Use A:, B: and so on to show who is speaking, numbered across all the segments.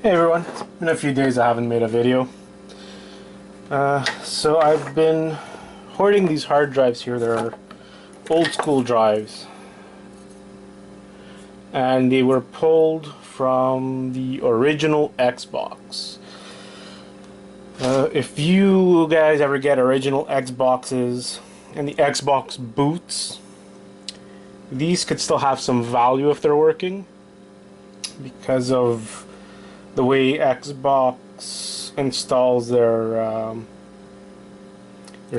A: Hey everyone, it's been a few days I haven't made a video. So I've been hoarding these hard drives here. They're old school drives. And they were pulled from the original Xbox. If you guys ever get original Xboxes and the Xbox boots, these could still have some value if they're working because of the way Xbox installs their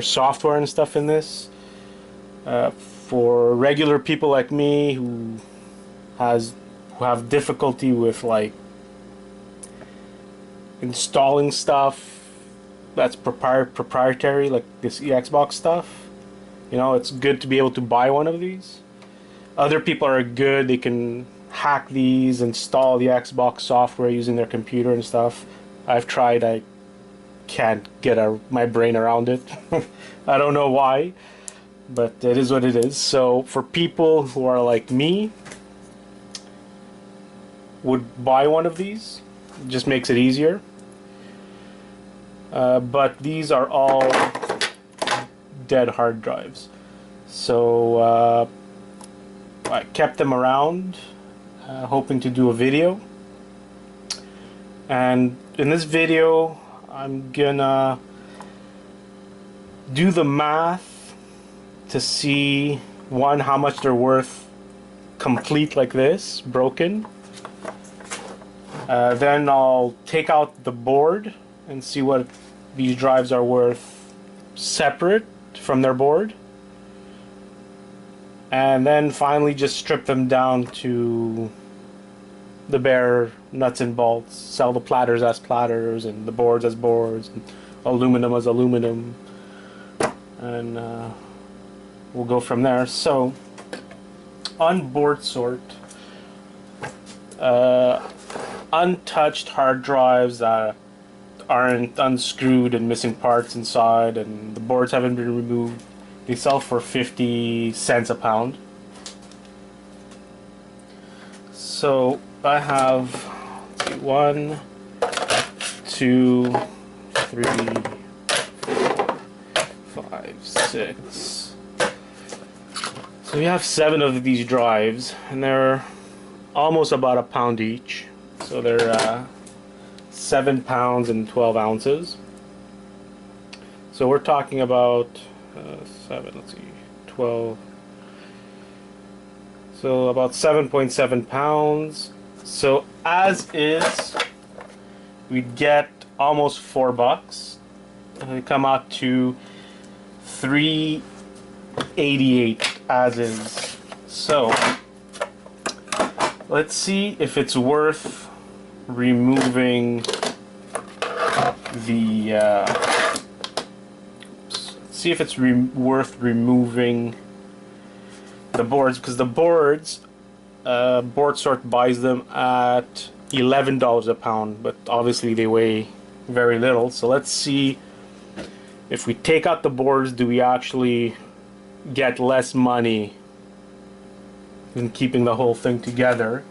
A: software and stuff in this. For regular people like me who have difficulty with like installing stuff that's proprietary, like this Xbox stuff, you know, it's good to be able to buy one of these. Other people are good; they can hack these, install the Xbox software using their computer and stuff. I've tried, I can't get my brain around it. I don't know why, but it is what it is. So for people who are like me, would buy one of these, it just makes it easier. But these are all dead hard drives, so I kept them around, hoping to do a video. And in this video I'm gonna do the math to see, one, how much they're worth complete like this, broken. Then I'll take out the board and see what these drives are worth separate from their board. And then finally just strip them down to the bare nuts and bolts, sell the platters as platters and the boards as boards and aluminum as aluminum, and we'll go from there. So on board sort, untouched hard drives that aren't unscrewed and missing parts inside and the boards haven't been removed, they sell for 50 cents a pound. So I have, let's see, 1, 2, 3, 4, 5, 6. So we have 7 of these drives, and they're almost about a pound each. So they're 7 pounds and 12 ounces. So we're talking about 7, let's see, 12. So about 7.7 pounds. So as is, we'd get almost $4. They come out to $3.88 as is. So let's see if it's worth removing the see if it's worth removing the boards, because the boards, Board Sort buys them at $11 a pound, but obviously they weigh very little. So let's see if we take out the boards, do we actually get less money than keeping the whole thing together.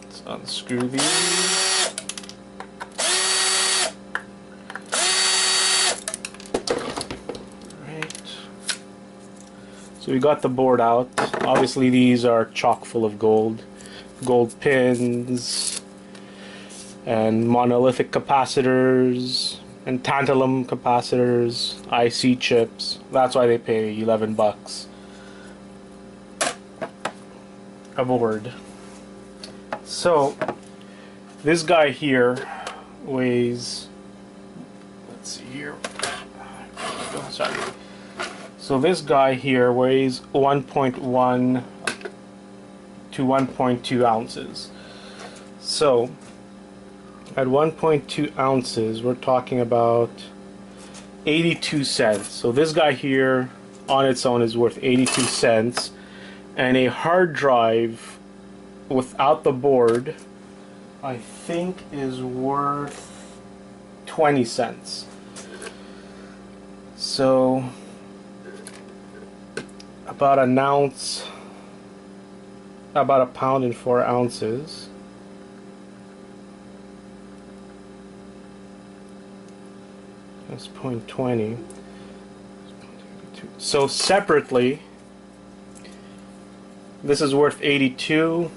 A: Let's unscrew these. So we got the board out. Obviously these are chock full of gold pins and monolithic capacitors and tantalum capacitors, IC chips. That's why they pay 11 bucks a board. So this guy here weighs, let's see here, oh, sorry. So this guy here weighs 1.1 to 1.2 ounces. So at 1.2 ounces, we're talking about 82 cents. So this guy here on its own is worth 82 cents. And a hard drive without the board, I think, is worth 20 cents. So about an ounce about 1 pound and 4 ounces. That's 0.20. So separately, this is worth 82.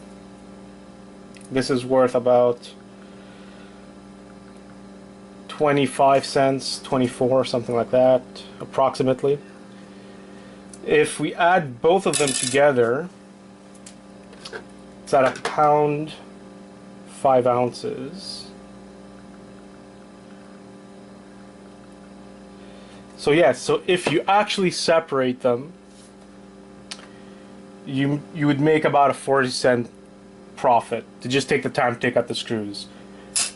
A: This is worth about 25 cents, 24, something like that, approximately. If we add both of them together, it's at 1 pound, 5 ounces. So yes, so if you actually separate them, you would make about a 40-cent profit to just take the time to take out the screws.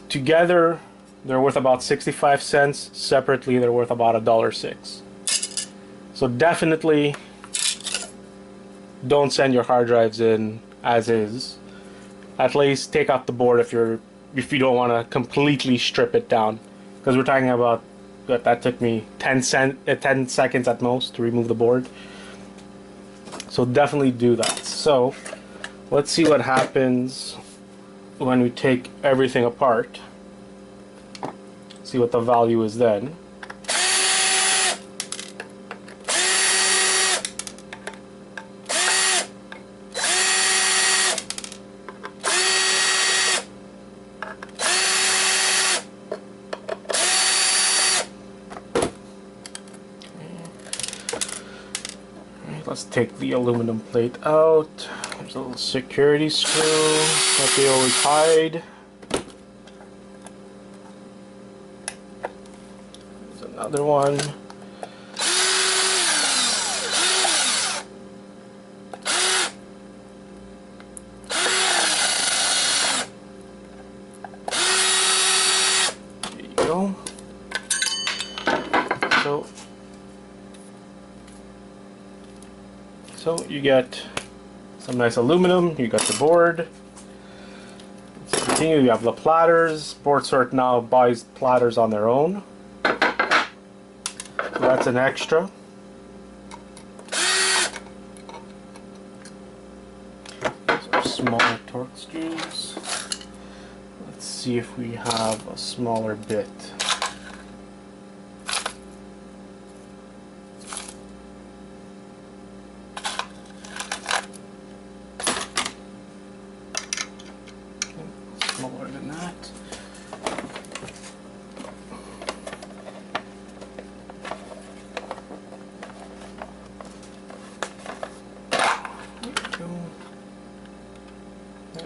A: Together, they're worth about 65 cents. Separately, they're worth about $1.06. So definitely don't send your hard drives in as is. At least take out the board if you don't want to completely strip it down, because we're talking about that took me 10 seconds at most to remove the board. So definitely do that. So let's see what happens when we take everything apart. See what the value is then. Let's take the aluminum plate out. There's a little security screw that they always hide. There's another one. There you go. So you get some nice aluminum, you got the board. Let's continue, you have the platters. Board Sort now buys platters on their own. That's an extra. These are smaller torque screws. Let's see if we have a smaller bit. Smaller than that. There we go.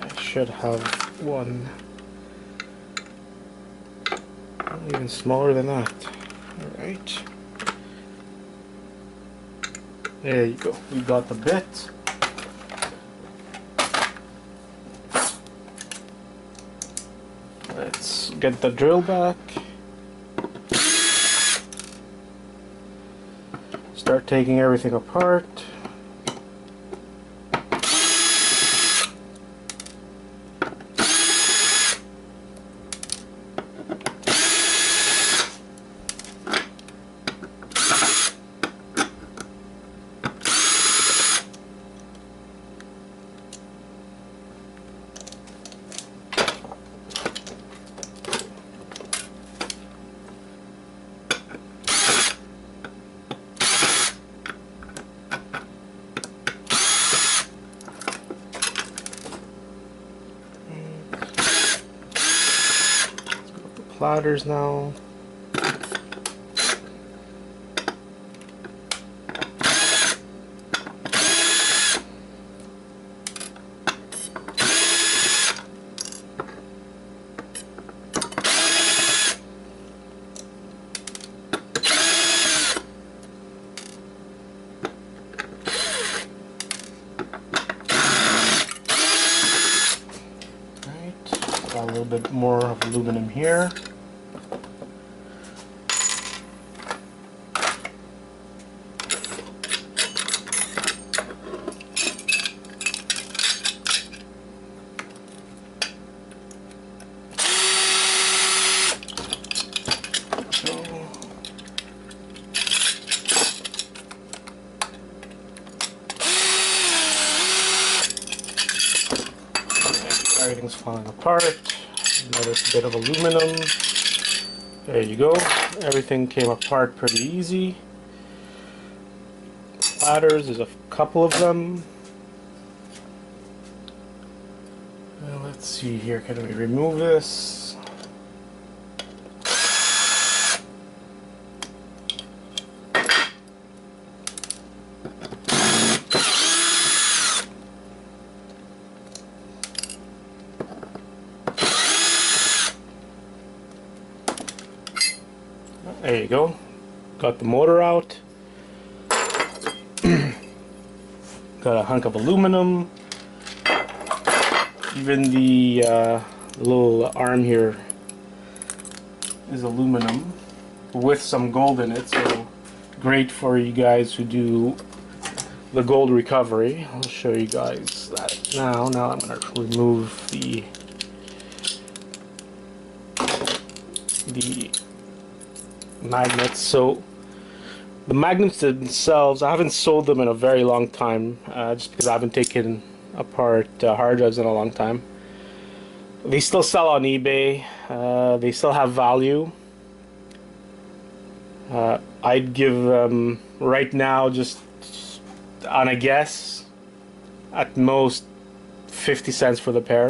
A: I should have one even smaller than that. Alright. There you go. We got the bit. Let's get the drill back. Start taking everything apart. Platters now. Got a little bit more of aluminum here. Everything's falling apart. Another bit of aluminum. There you go. Everything came apart pretty easy. Platters, there's a couple of them. Let's see here, can we remove this? There you go. Got the motor out. Got a hunk of aluminum. Even the little arm here is aluminum with some gold in it, so great for you guys who do the gold recovery. I'll show you guys that now. Now I'm going to remove the magnets. So the magnets themselves, I haven't sold them in a very long time, just because I haven't taken apart hard drives in a long time. They still sell on eBay. They still have value. I'd give them right now, just on a guess, at most 50 cents for the pair.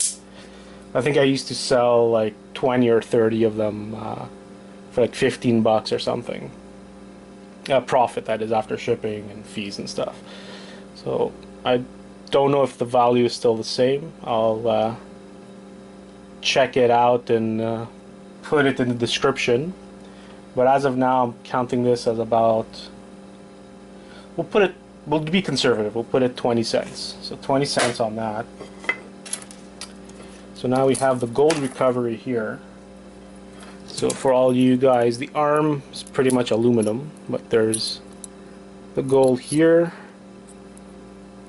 A: I think I used to sell like 20 or 30 of them for like 15 bucks or something. Profit, that is, after shipping and fees and stuff. So I don't know if the value is still the same. I'll check it out and put it in the description. But as of now, I'm counting this as about, we'll be conservative, we'll put it 20 cents. So 20 cents on that. So now we have the gold recovery here. So for all you guys, the arm is pretty much aluminum, but there's the gold here,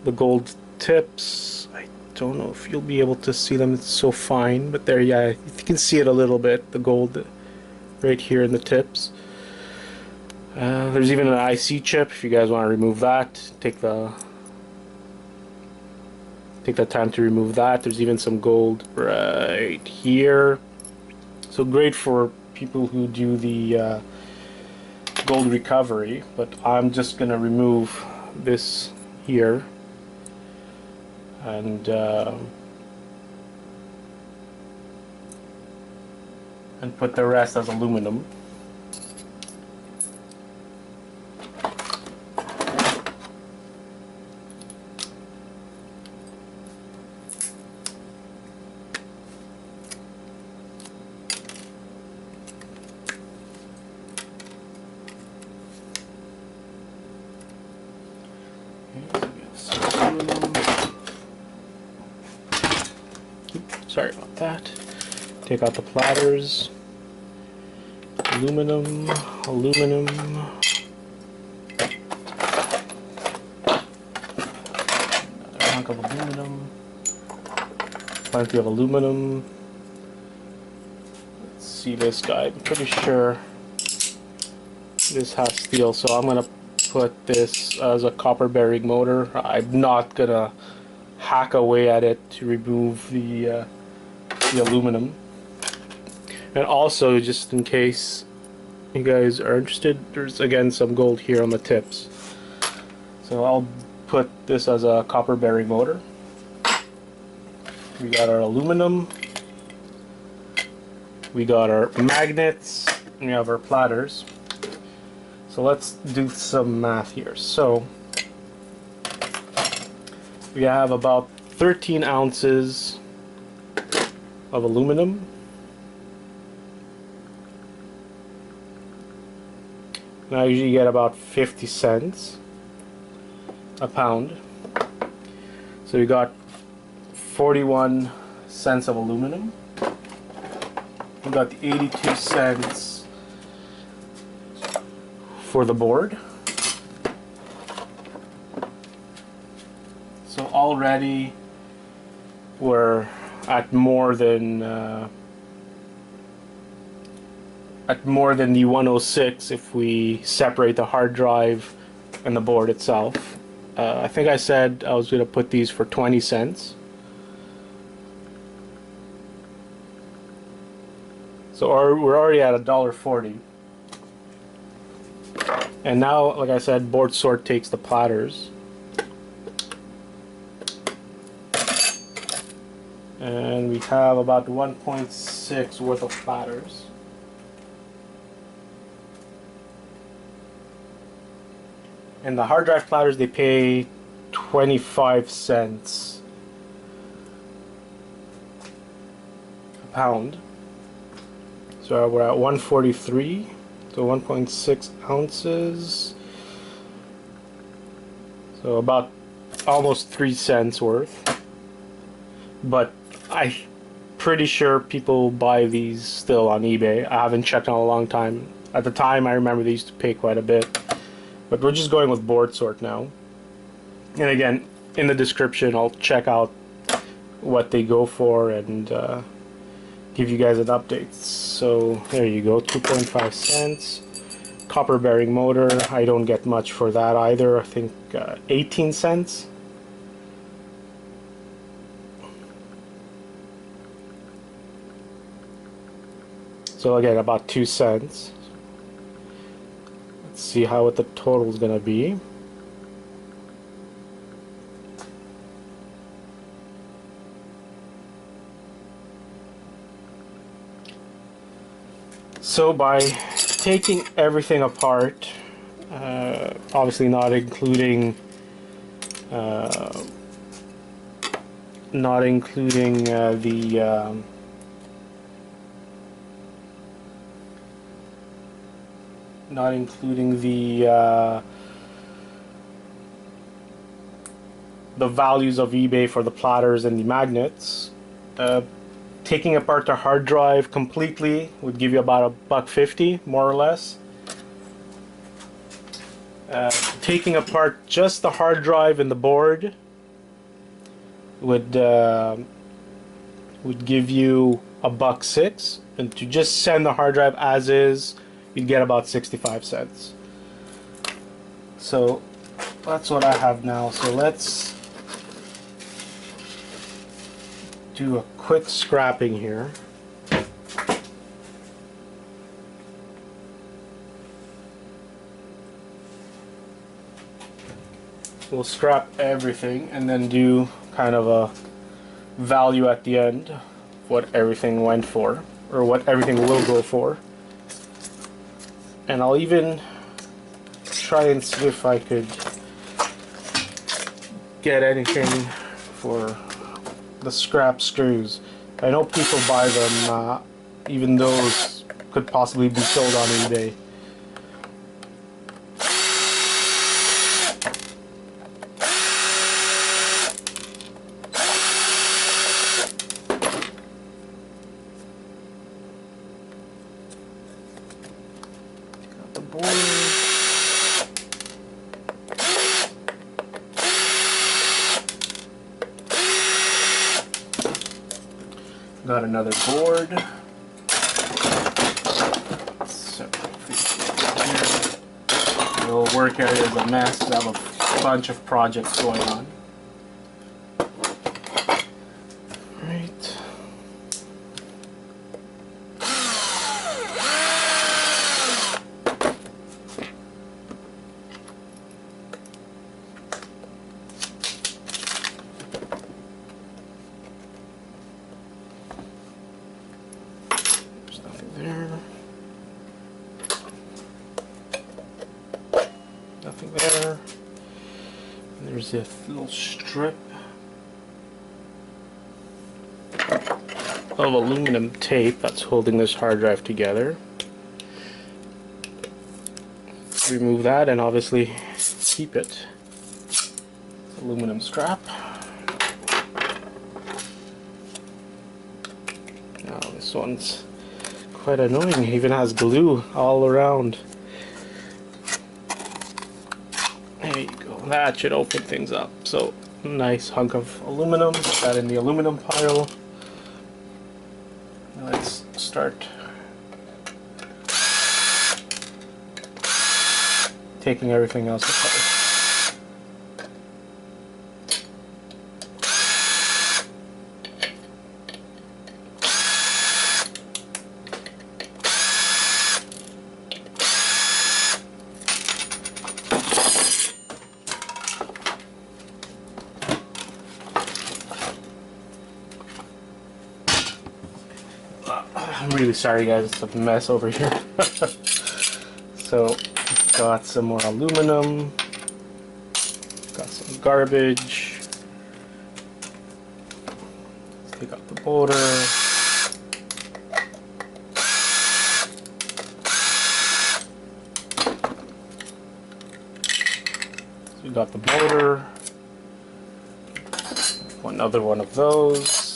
A: the gold tips. I don't know if you'll be able to see them, it's so fine, but there, yeah, you can see it a little bit, the gold right here in the tips. There's even an IC chip if you guys want to remove that. Take the time to remove that. There's even some gold right here. So great for people who do the gold recovery, but I'm just gonna remove this here and put the rest as aluminum. Sorry about that. Take out the platters. Aluminum, aluminum. Another hunk of aluminum. Plenty of aluminum. Let's see this guy. I'm pretty sure this has steel, so I'm gonna put this as a copper bearing motor. I'm not gonna hack away at it to remove the aluminum. And also, just in case you guys are interested, there's again some gold here on the tips. So I'll put this as a copper bearing motor. We got our aluminum, we got our magnets, and we have our platters. So let's do some math here. So we have about 13 ounces of aluminum. And I usually get about 50 cents a pound. So we got 41 cents of aluminum. We got the 82 cents for the board. So already we're at more than the 106 if we separate the hard drive and the board itself. I think I said I was going to put these for 20 cents. So we're already at $1.40. And now, like I said, board sort takes the platters. And we have about 1.6 worth of platters. And the hard drive platters, they pay 25 cents a pound. So we're at 143, so 1.6 ounces. So about almost 3 cents worth. But I'm pretty sure people buy these still on eBay. I haven't checked in a long time. At the time, I remember they used to pay quite a bit. But we're just going with board sort now. And again, in the description, I'll check out what they go for and give you guys an update. So there you go, 2.5 cents. Copper bearing motor, I don't get much for that either. I think 18 cents. So again, about 2 cents. Let's see what the total is going to be. So by taking everything apart, obviously not including the values of eBay for the platters and the magnets. Taking apart the hard drive completely would give you about $1.50, more or less. Taking apart just the hard drive and the board would give you $1.06, and to just send the hard drive as is, you'd get about 65 cents. So that's what I have now. So let's do a quick scrapping here. We'll scrap everything and then do kind of a value at the end of what everything went for, or what everything will go for. And I'll even try and see if I could get anything for the scrap screws. I know people buy them, even those could possibly be sold on eBay. Got the board. Got another board. The whole work area is a mess. I have a bunch of projects going on. Right. Nothing there. And there's this little strip of aluminum tape that's holding this hard drive together. Remove that and obviously keep it. Aluminum strap. Now this one's quite annoying. It even has glue all around. There you go. That should open things up. So, nice hunk of aluminum. Put that in the aluminum pile. Let's start taking everything else apart. I'm really sorry guys, it's a mess over here. So, got some more aluminum, got some garbage. Let's take out the motor. So we got the motor, another one of those.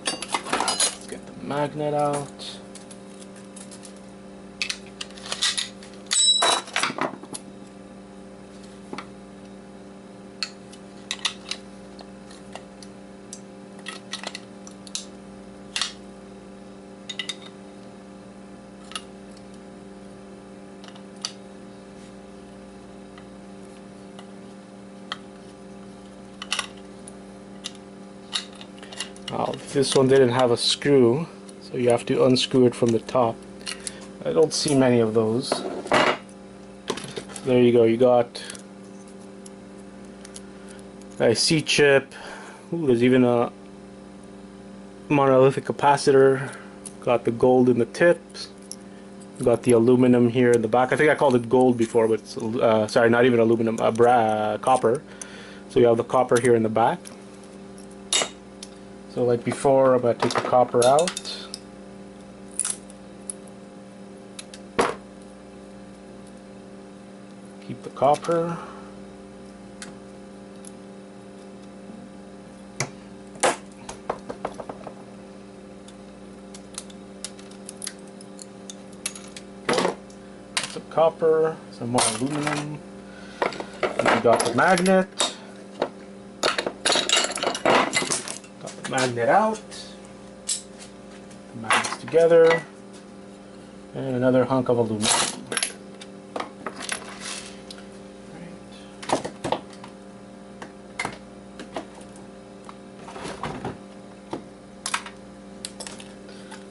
A: Let's get the magnet out. This one didn't have a screw, so you have to unscrew it from the top. I don't see many of those. There you go, you got a C-chip. Ooh, there's even a monolithic capacitor. Got the gold in the tips. Got the aluminum here in the back. I think I called it gold before, but it's, sorry, not even aluminum, copper. So you have the copper here in the back. So like before, I'm going to take the copper out. Keep the copper. Some copper, some more aluminum. And we got the magnet. Magnet out, the magnets together, and another hunk of aluminum.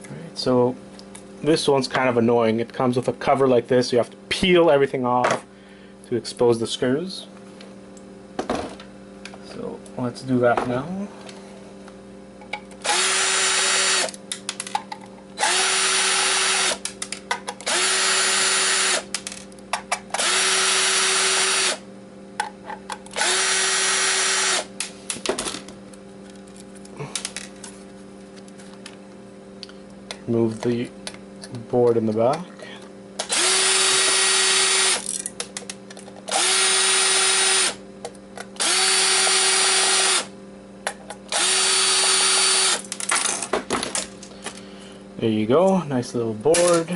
A: Right, so this one's kind of annoying. It comes with a cover like this, so you have to peel everything off to expose the screws. So let's do that now. Move the board in the back. There you go, nice little board.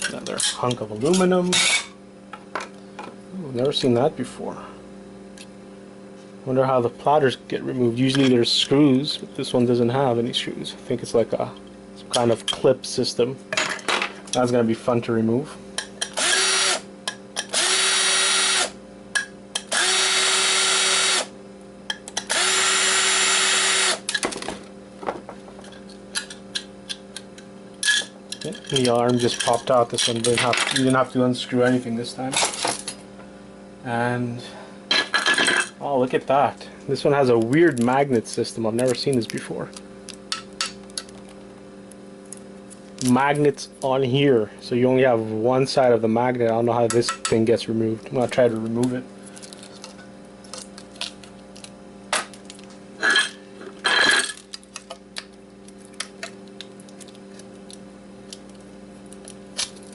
A: Another hunk of aluminum. Ooh, never seen that before. Wonder how the platters get removed. Usually there's screws, but this one doesn't have any screws. I think it's like some kind of clip system. That's gonna be fun to remove. The arm just popped out. This one you didn't have to unscrew anything this time. And oh, look at that. This one has a weird magnet system. I've never seen this before. Magnets on here. So you only have one side of the magnet. I don't know how this thing gets removed. I'm going to try to remove it.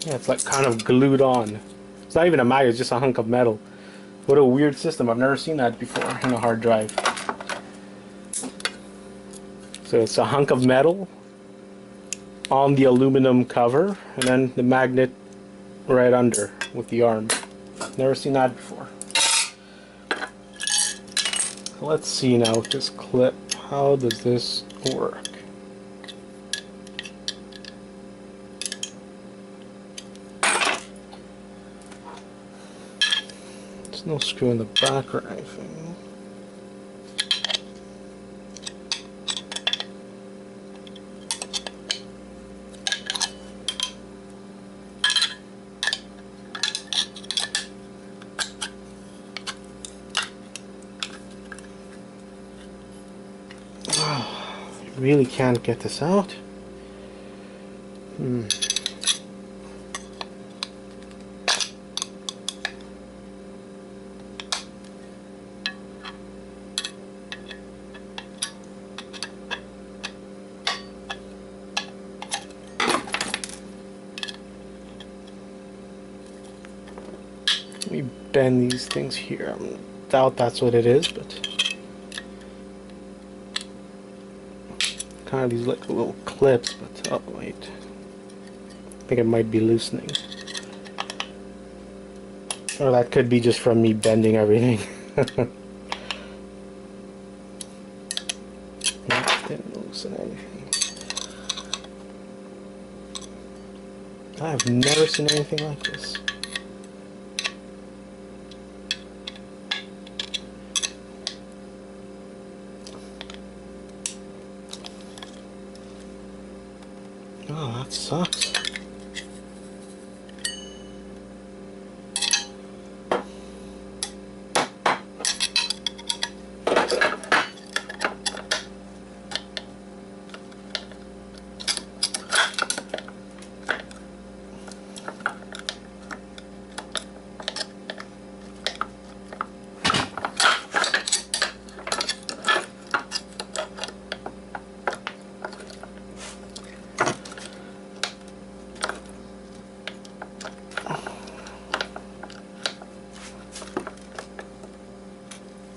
A: Yeah, it's like kind of glued on. It's not even a magnet, it's just a hunk of metal. What a weird system. I've never seen that before in a hard drive. So it's a hunk of metal on the aluminum cover and then the magnet right under with the arm. Never seen that before. So let's see now with this clip. How does this work? There's no screw in the back or anything. really can't get this out. Let me bend these things here. I doubt that's what it is, but kind of these like little clips, but oh wait, I think it might be loosening, or that could be just from me bending everything. Nope, didn't loosen anything. I've never seen anything like this. Oh, that sucks.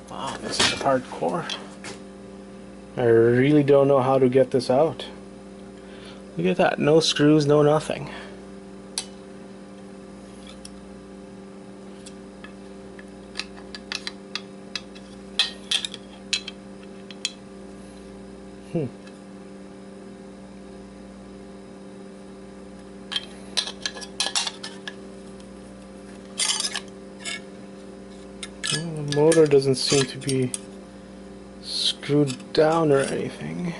A: Wow, this is hardcore. I really don't know how to get this out. Look at that, no screws, no nothing. The motor doesn't seem to be screwed down or anything.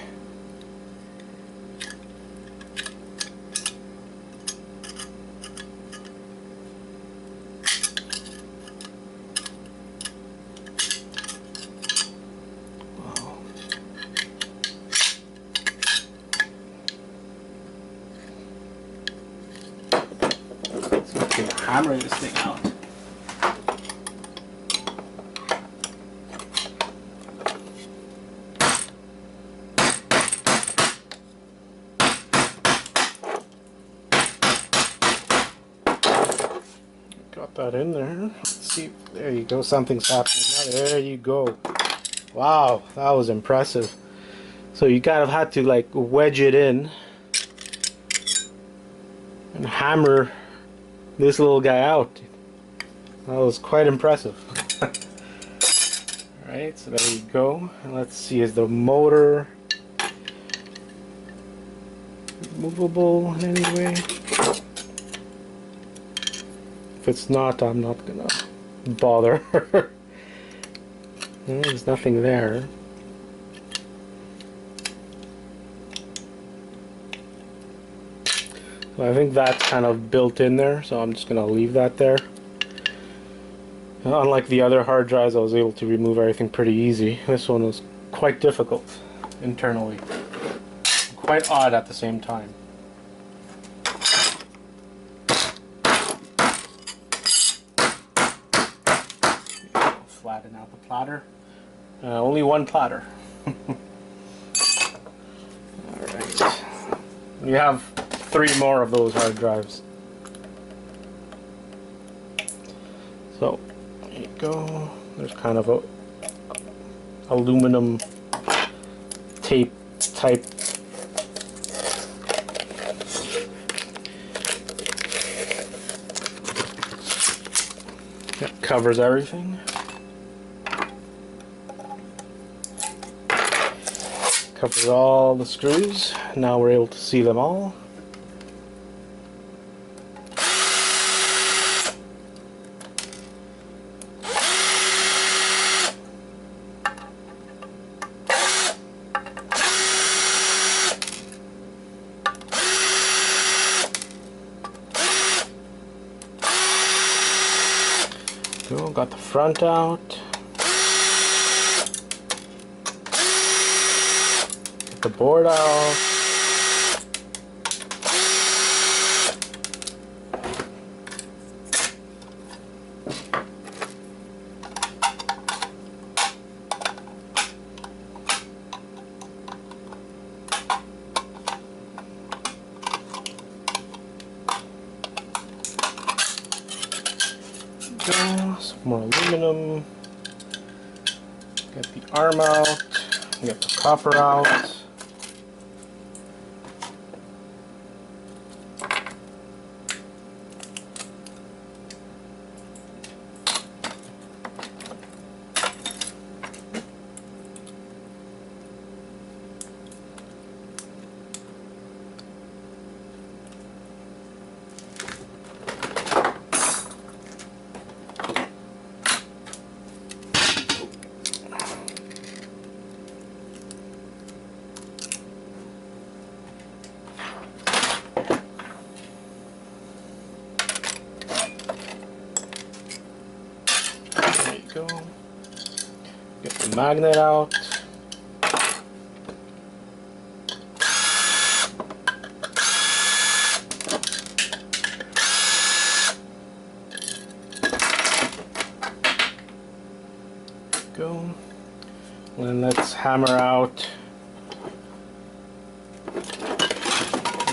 A: Wow. So we can hammer this thing out. Got that in there. Let's see. There you go. Something's happening now. There you go. Wow, that was impressive. So you kind of had to like wedge it in and hammer this little guy out. That was quite impressive. Alright, so there you go. And let's see, is the motor movable in any way? If it's not, I'm not gonna bother. There's nothing there. So I think that's kind of built in there, so I'm just gonna leave that there. Unlike the other hard drives, I was able to remove everything pretty easy. This one was quite difficult internally. Quite odd at the same time. Flatten out the platter. Only one platter. Alright. You have 3 more of those hard drives. So, there you go. There's kind of a aluminum tape type that covers everything. Covers all the screws. Now we're able to see them all. Cool, got the front out. the board out. Some more aluminum. Get the arm out. Get the copper out. Go. Get the magnet out. Go. And then let's hammer out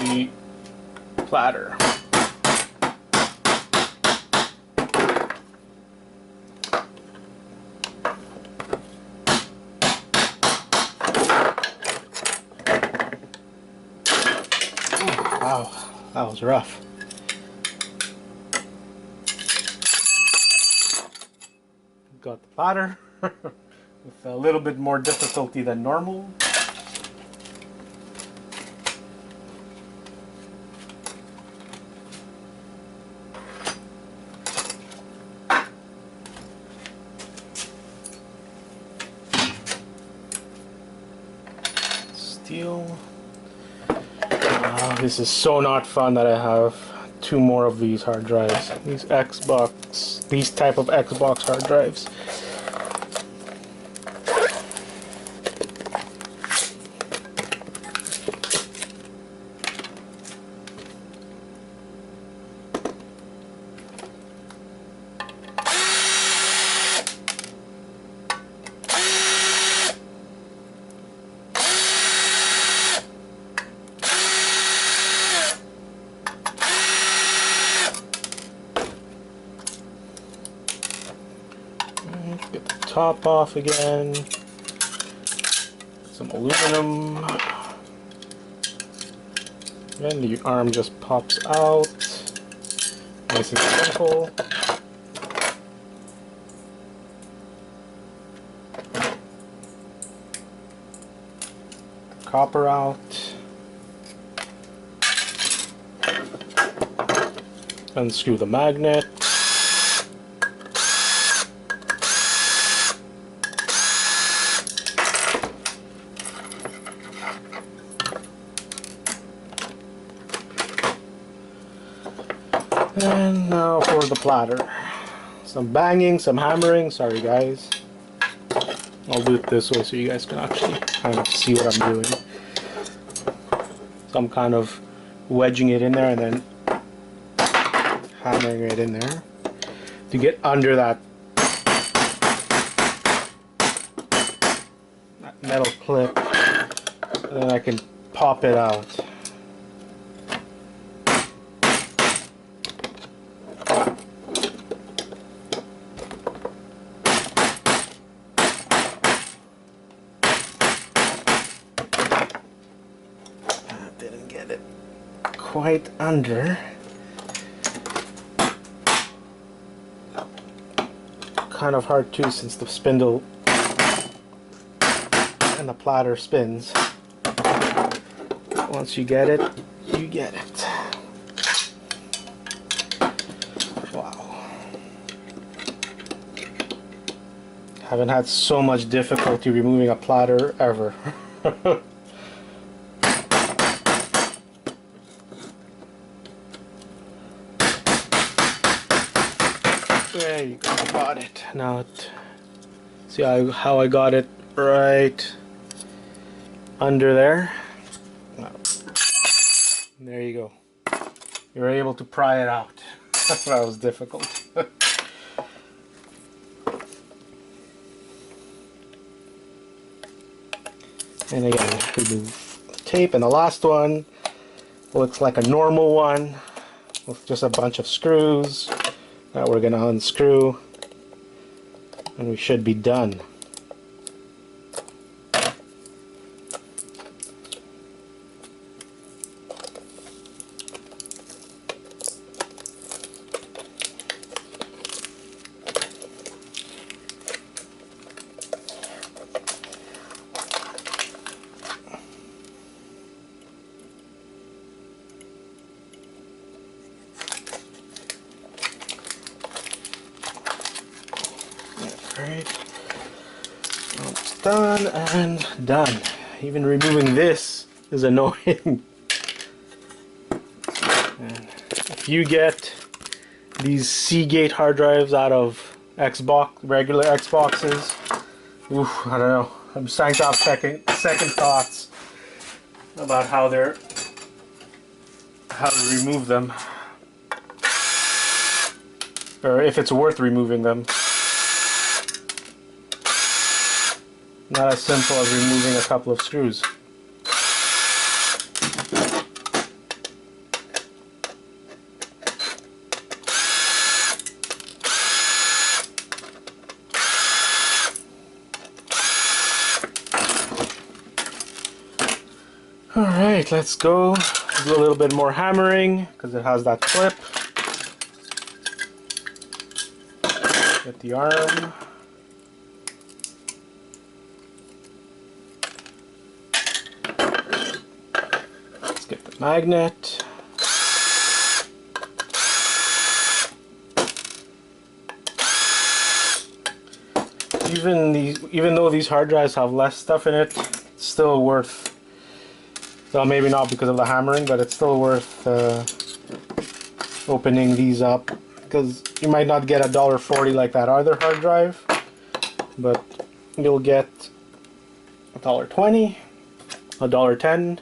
A: the platter. Wow, that was rough. Got the platter with a little bit more difficulty than normal. Steel. This is so not fun that I have 2 more of these hard drives. These type of Xbox hard drives. Get the top off again. Some aluminum. And the arm just pops out. Nice and simple. Copper out. Unscrew the magnet. And now for the platter. Some banging, some hammering. Sorry guys. I'll do it this way so you guys can actually kind of see what I'm doing. So I'm kind of wedging it in there and then hammering it in there to get under that metal clip, and then I can pop it out. Didn't get it quite under. Kind of hard too, since the spindle and the platter spins. Once you get it, you get it. Wow. Haven't had so much difficulty removing a platter ever. There you go, got it. Now see how I got it right under there. There you go. You're able to pry it out. That was difficult. And again, remove tape. And the last one looks like a normal one with just a bunch of screws that we're going to unscrew, and we should be done. Alright, almost done and done. Even removing this is annoying. And if you get these Seagate hard drives out of Xbox, regular Xboxes, oof, I don't know. I'm starting to have second thoughts about how to remove them, or if it's worth removing them. Not as simple as removing a couple of screws. Alright, let's go do a little bit more hammering because it has that clip. Get the arm. Get the magnet. Even though these hard drives have less stuff in it, it's still worth. So maybe not because of the hammering, but it's still worth opening these up, because you might not get $1.40 like that other hard drive, but you'll get $1.20, $1.10.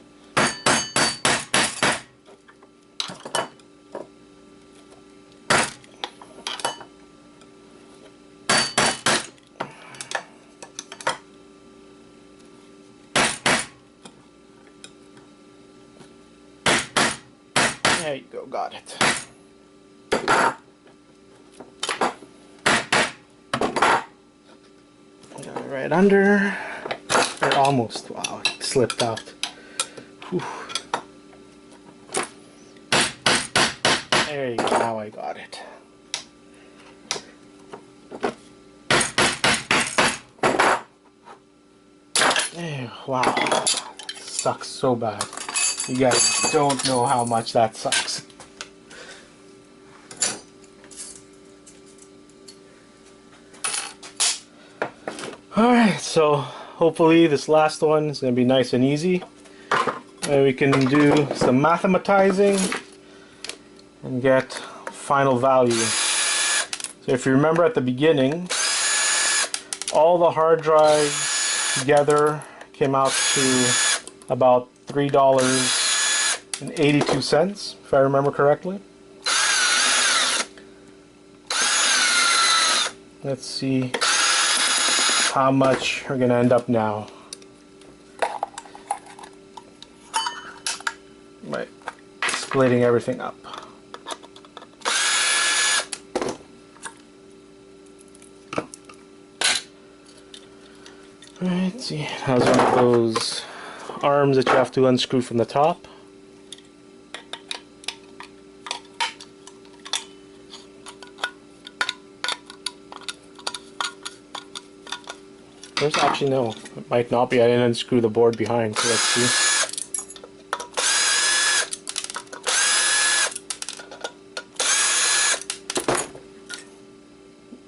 A: There you go, got it. Got it right under, or almost. Wow, it slipped out. Whew. There you go, now I got it. Wow, that sucks so bad. You guys don't know how much that sucks. Alright, so hopefully this last one is going to be nice and easy. And we can do some mathematizing and get final value. So if you remember at the beginning, all the hard drives together came out to about $3.82, if I remember correctly. Let's see how much we're going to end up now. Right, splitting everything up. Alright, see, how's one of those arms that you have to unscrew from the top. There's actually no, it might not be. I didn't unscrew the board behind, so let's see.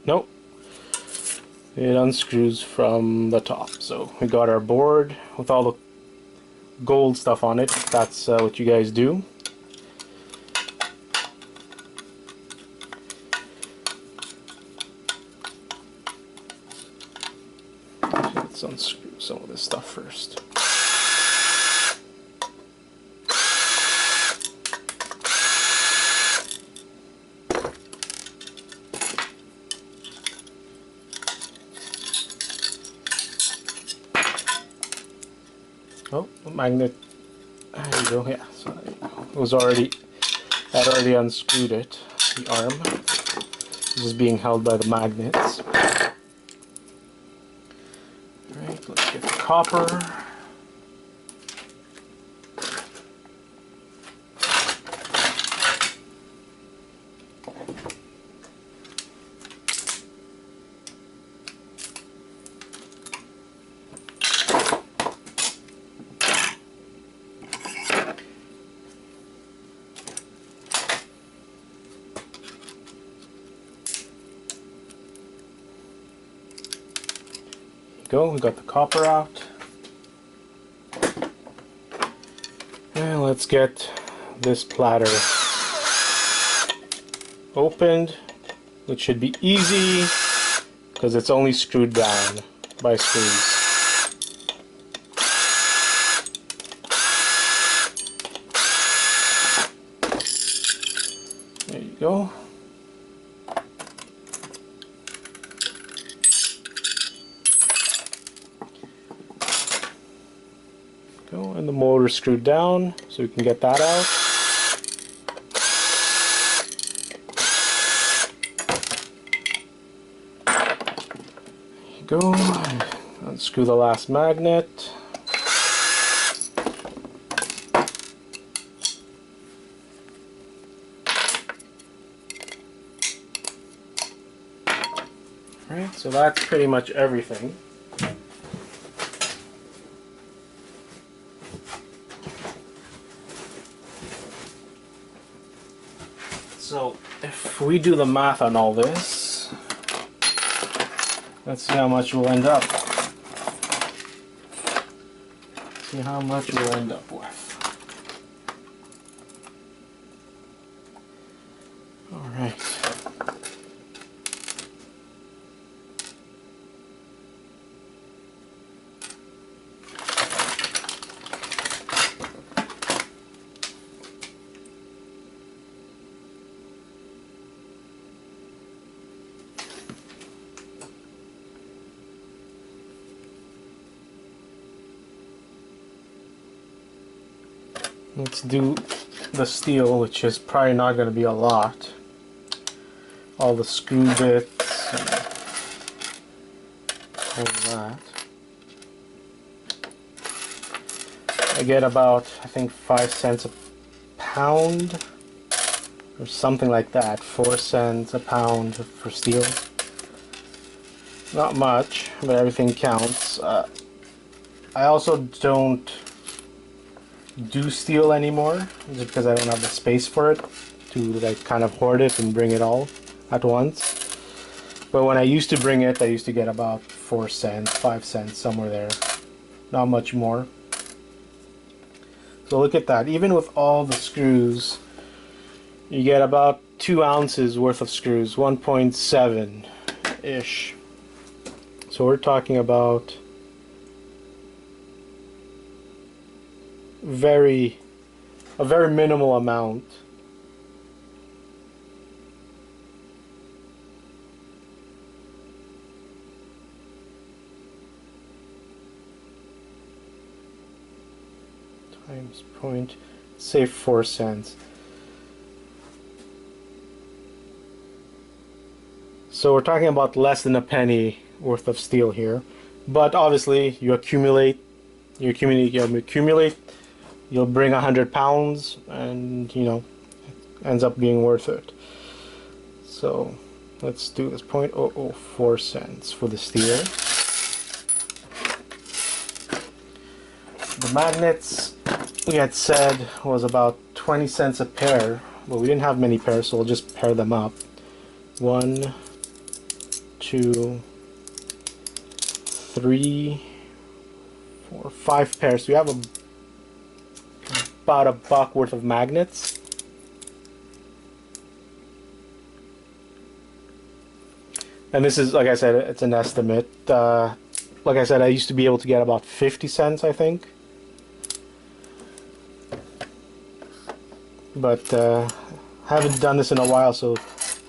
A: Nope. It unscrews from the top. So we got our board with all the gold stuff on it. That's what you guys do. Let's unscrew some of this stuff first. Oh, magnet. There you go. Yeah, so it was already. I'd already unscrewed it. The arm. This is being held by the magnets. Alright, let's get the copper. Go, we got the copper out. And let's get this platter opened, which should be easy because it's only screwed down by screws. There you go. And the motor screwed down, so we can get that out. There you go. Unscrew the last magnet. Alright, so that's pretty much everything. So if we do the math on all this, let's see how much we'll end up. See how much we'll end up with. All right. Let's do the steel, which is probably not going to be a lot. All the screw bits and all that. I get about, I think, 5 cents a pound or something like that. 4 cents a pound for steel. Not much, but everything counts. I also don't do steel anymore, just because I don't have the space for it to like kind of hoard it and bring it all at once. But when I used to bring it, I used to get about 4 cents, 5 cents, somewhere there. Not much more. So look at that. Even with all the screws, you get about 2 ounces worth of screws, 1.7-ish. So we're talking about a very minimal amount. Times point, say 4 cents. So we're talking about less than a penny worth of steel here. But obviously you accumulate, you'll bring 100 pounds and you know, it ends up being worth it. So let's do this, 0.004 cents for the steel. The magnets we had said was about 20 cents a pair, but we didn't have many pairs, so we'll just pair them up. 1, 2, 3, 4, 5 pairs. So we have about $1 worth of magnets. And this is, like I said, it's an estimate. Like I said, I used to be able to get about 50 cents, I think. But haven't done this in a while, so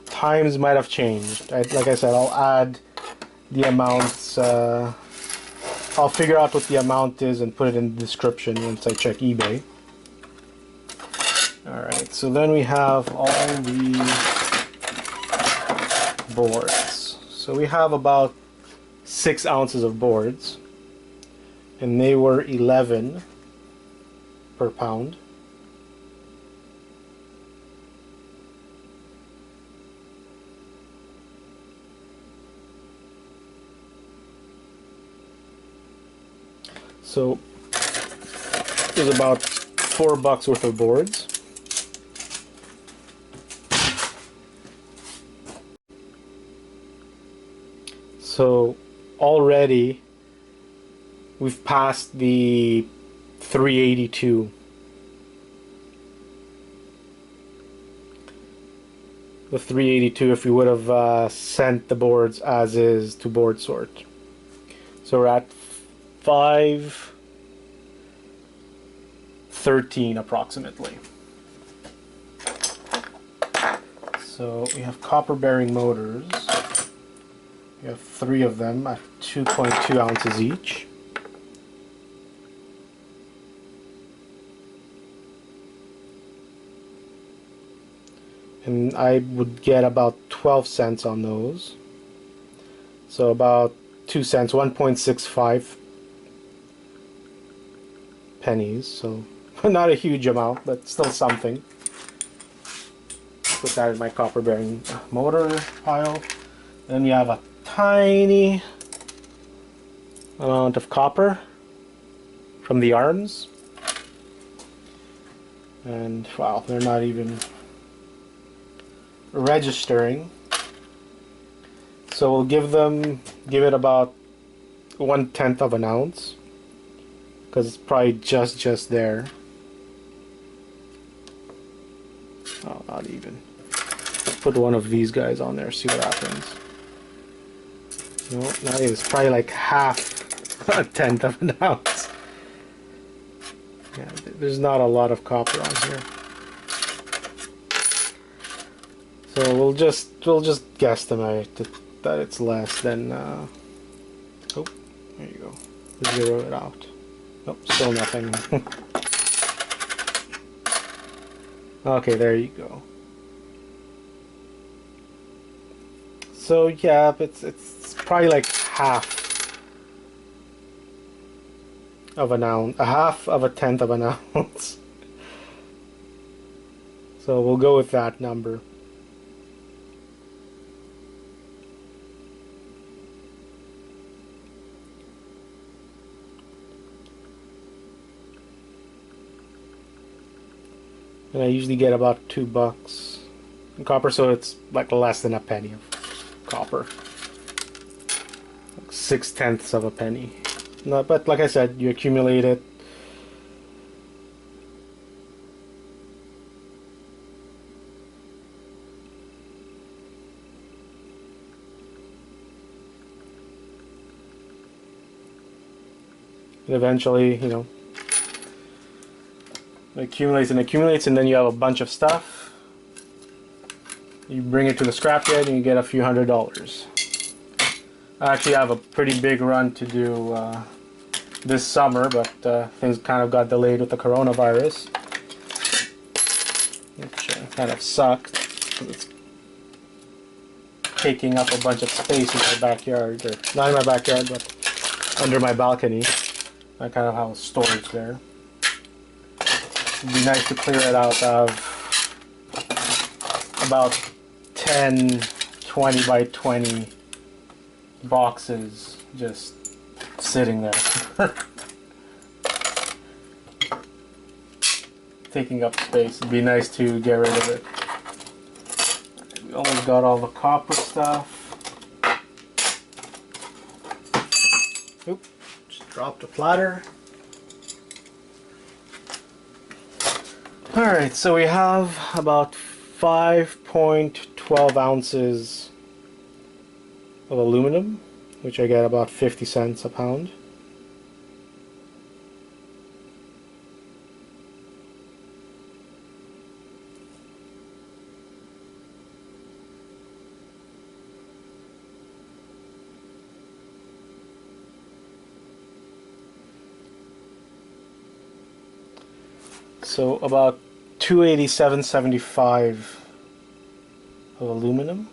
A: times might have changed. Like I said, I'll add the amounts I'll figure out what the amount is and put it in the description once I check eBay. Alright, so then we have all the boards. So we have about 6 ounces of boards, and they were 11 per pound. So there's about $4 worth of boards. So already we've passed the 382. The 382 if we would have sent the boards as is to board sort. So we're at 513 approximately. So we have copper bearing motors. We have 3 of them at 2.2 ounces each. And I would get about 12 cents on those. So about 2 cents, 1.65 pennies. So not a huge amount, but still something. Put that in my copper bearing motor pile. Then you have a tiny amount of copper from the arms. And wow, they're not even registering. So we'll give it about 1/10 of an ounce, because it's probably just there. Oh, not even. Let's put one of these guys on there, see what happens. No, not even. It's probably like half a 1/10 of an ounce. Yeah, there's not a lot of copper on here. So we'll just guesstimate that it's less than. Oh, there you go. Zero it out. Nope, still nothing. Okay, there you go. So yeah, it's probably like half of an ounce, a half of a 1/10 of an ounce. So we'll go with that number. And I usually get about $2 in copper, so it's like less than a penny of copper. Like 6/10 of a penny. No, but like I said, you accumulate it. And eventually, you know, it accumulates and accumulates, and then you have a bunch of stuff. You bring it to the scrapyard and you get a few $100s. I actually have a pretty big run to do this summer, but things kind of got delayed with the coronavirus, which kind of sucked. It's taking up a bunch of space in my backyard, or not in my backyard, but under my balcony. I kind of have a storage there. It'd be nice to clear it out of about 10 20 by 20 boxes just sitting there. Taking up space. It'd be nice to get rid of it. We almost got all the copper stuff. Oop, just dropped a platter. Alright, so we have about 5.12 ounces of aluminum, which I get about 50 cents a pound. So about 287.75 of aluminum.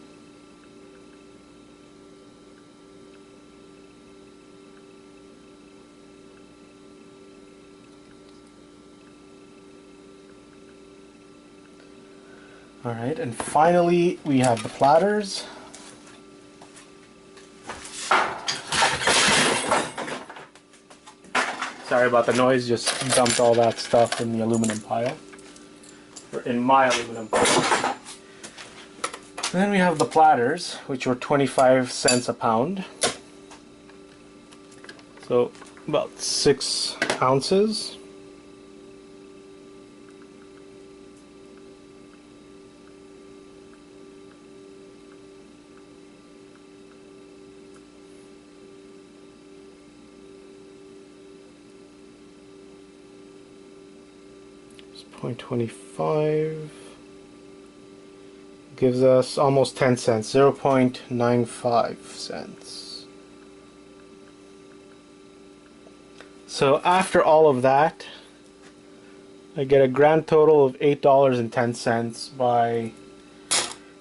A: Alright, and finally we have the platters. Sorry about the noise, just dumped all that stuff in the aluminum pile. Or in my aluminum pile. And then we have the platters, which were 25 cents a pound. So about 6 ounces. It's 0.25. Gives us almost 10 cents, 0.95 cents. So after all of that, I get a grand total of $8.10 by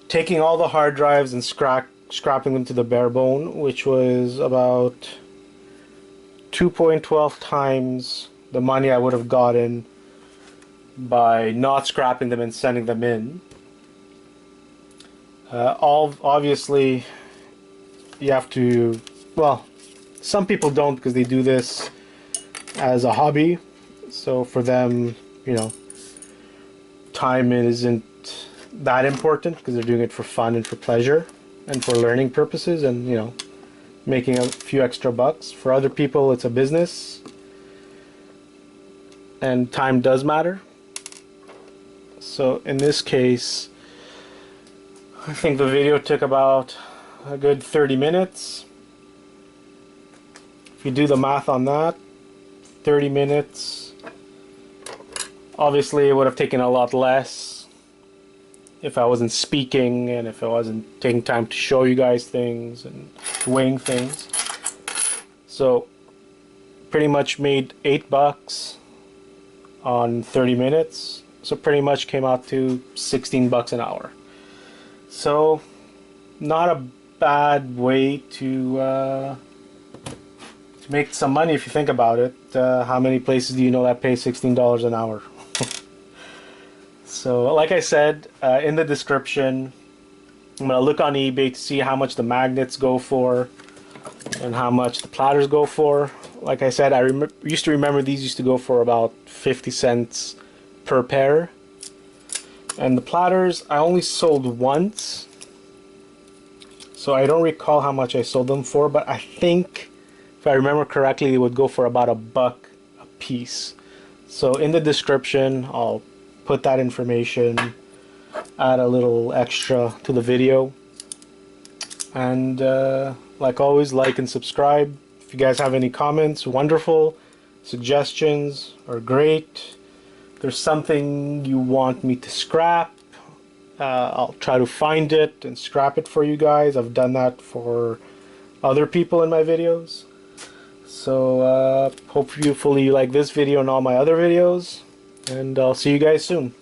A: taking all the hard drives and scrapping them to the bare bone, which was about 2.12 times the money I would have gotten by not scrapping them and sending them in. Obviously, you have to, well, some people don't because they do this as a hobby. So for them, you know, time isn't that important because they're doing it for fun and for pleasure and for learning purposes and, you know, making a few extra bucks. For other people, it's a business and time does matter. So in this case, I think the video took about a good 30 minutes. If you do the math on that, 30 minutes. Obviously, it would have taken a lot less if I wasn't speaking and if I wasn't taking time to show you guys things and weighing things. So, pretty much made $8 on 30 minutes. So pretty much came out to 16 bucks an hour. So, not a bad way to make some money if you think about it. How many places do you know that pay $16 an hour? So, like I said, in the description, I'm going to look on eBay to see how much the magnets go for and how much the platters go for. Like I said, I used to remember these used to go for about 50 cents per pair. And the platters I only sold once, so I don't recall how much I sold them for, but I think if I remember correctly they would go for about $1 a piece. So in the description I'll put that information, add a little extra to the video, and like always, like and subscribe. If you guys have any comments, wonderful. Suggestions are great. There's something you want me to scrap, I'll try to find it and scrap it for you guys. I've done that for other people in my videos. So hopefully you like this video and all my other videos, and I'll see you guys soon.